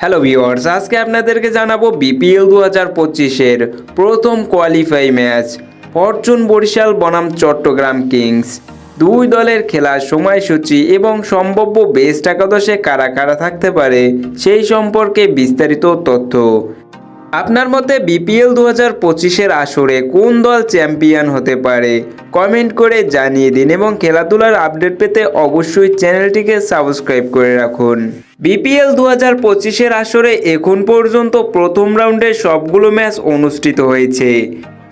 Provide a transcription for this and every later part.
Hello viewers, আজকে আপনাদেরকে জানাবো বিপিএল 2025-এর প্রথম কোয়ালিফাই ম্যাচ ফরচুন বরিশাল বনাম চট্টগ্রাম কিংস। দুই দলের খেলার সময়সূচি এবং সম্ভাব্য বেস্ট একাদশে কারা কারা থাকতে পারে সেই সম্পর্কে বিস্তারিত তথ্য। আপনার মতে বিপিএল 2025-এর আসরে কোন দল চ্যাম্পিয়ন হতে পারে কমেন্ট করে জানিয়ে দিন এবং খেলাধুলার আপডেট পেতে অবশ্যই চ্যানেলটিকে সাবস্ক্রাইব করে রাখুন। বিপিএল 2025-এর আসরে এখন পর্যন্ত প্রথম রাউন্ডের সবগুলো ম্যাচ অনুষ্ঠিত হয়েছে।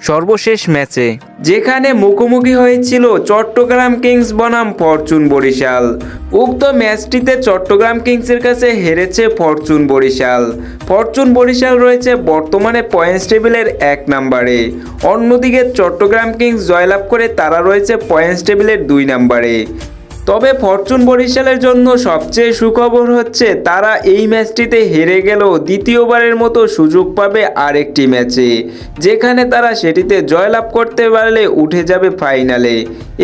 সর্বশেষ ম্যাচে যেখানে মুখোমুখি হয়েছিল চট্টগ্রাম কিংস বনাম ফরচুন বরিশাল, উক্ত ম্যাচটিতে চট্টগ্রাম কিংসের কাছে হেরেছে ফরচুন বরিশাল। ফরচুন বরিশাল রয়েছে বর্তমানে পয়েন্টস টেবিলের 1 নম্বরে, অন্যদিকে চট্টগ্রাম কিংস জয়লাভ করে তারা রয়েছে পয়েন্টস টেবিলের 2 নম্বরে। তবে ফরচুন বরিশালের জন্য সবচেয়ে সুখবর হচ্ছে তারা এই ম্যাচটিতে হেরে গেলেও দ্বিতীয়বারের মতো সুযোগ পাবে আরেকটি ম্যাচে, যেখানে তারা সেটিতে জয়লাভ করতে পারলে উঠে যাবে ফাইনালে।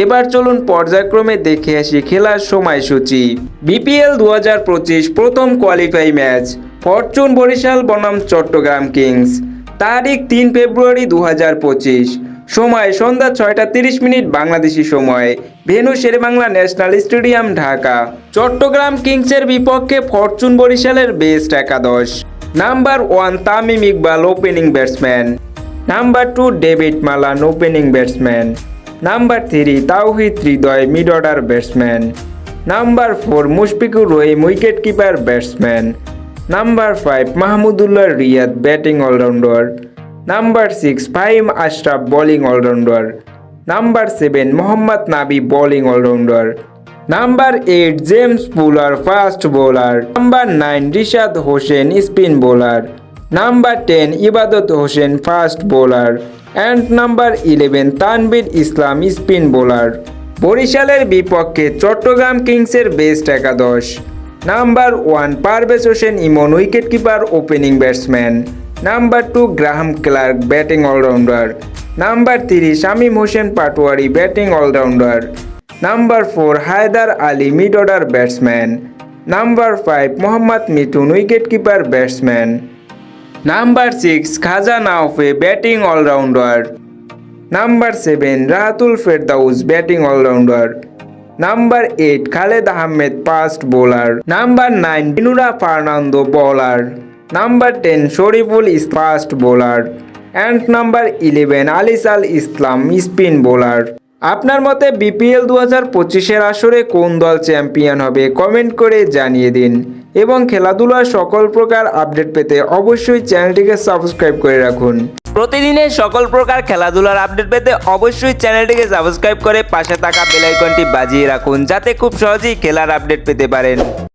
এবার চলুন পর্যায়ক্রমে দেখে আসি খেলার সময়সূচি। বিপিএল 2025 প্রথম কোয়ালিফাই ম্যাচ ফরচুন বরিশাল বনাম চট্টগ্রাম কিংস, তারিখ 3 ফেব্রুয়ারি 2025, সময় সন্ধ্যা 6টা 30 বাংলাদেশি সময়, venue Sher e Bangla national stadium Dhaka. Chattogram কিংসের বিপক্ষে ফরচুন বরিশালের বেস্ট একাদশ: number 1 Tamim Iqbal opening batsman, number 2 David Malan opening batsman, number 3 Towhid Hridoy mid order batsman, number 4 Mushfiqur Rahim wicket keeper batsman, number 5 Mahmudullah Riyad batting allrounder, number 6 Faheem Ashraf bowling allrounder, number 7 Mohammad Nabi bowling allrounder, number 8 James Fuller fast bowler, number 9 Rishad Hossain spin bowler, number 10 Ebadot Hossain fast bowler and number 11 Tanvir Islam spin bowler. বরিশালের বিপক্ষে চট্টগ্রাম কিংসের best একাদশ: number 1 Parvez Hossain Emon wicket keeper opening batsman, number 2 Graham Clarke batting allrounder, number 3 Shamim Hossain Patwari batting allrounder, number 4 Haider Ali mid order batsman, number 5 Mohammad Mithun wicket keeper batsman, number 6 Khawaja Nafay batting allrounder, number 7 Rahatul Ferdous batting allrounder, number 8 Khaled Ahmed fast bowler, number 9 Binura Fernando bowler, number 10 Shoriful fast bowler and number 11 Alis Al Islam spin bowler. আপনার মতে BPL 2025-এর আসরে কোন দল champion হবে comment করে জানিয়ে দিন এবং খেলাধুলার সকল প্রকার আপডেট পেতে অবশ্যই চ্যানেলটিকে সাবস্ক্রাইব করে রাখুন। প্রতিদিনের সকল প্রকার খেলাধুলার আপডেট পেতে অবশ্যই চ্যানেলটিকে সাবস্ক্রাইব করে পাশে থাকা বেল আইকনটি বাজিয়ে রাখুন, যাতে খুব সহজেই খেলার আপডেট পেতে পারেন।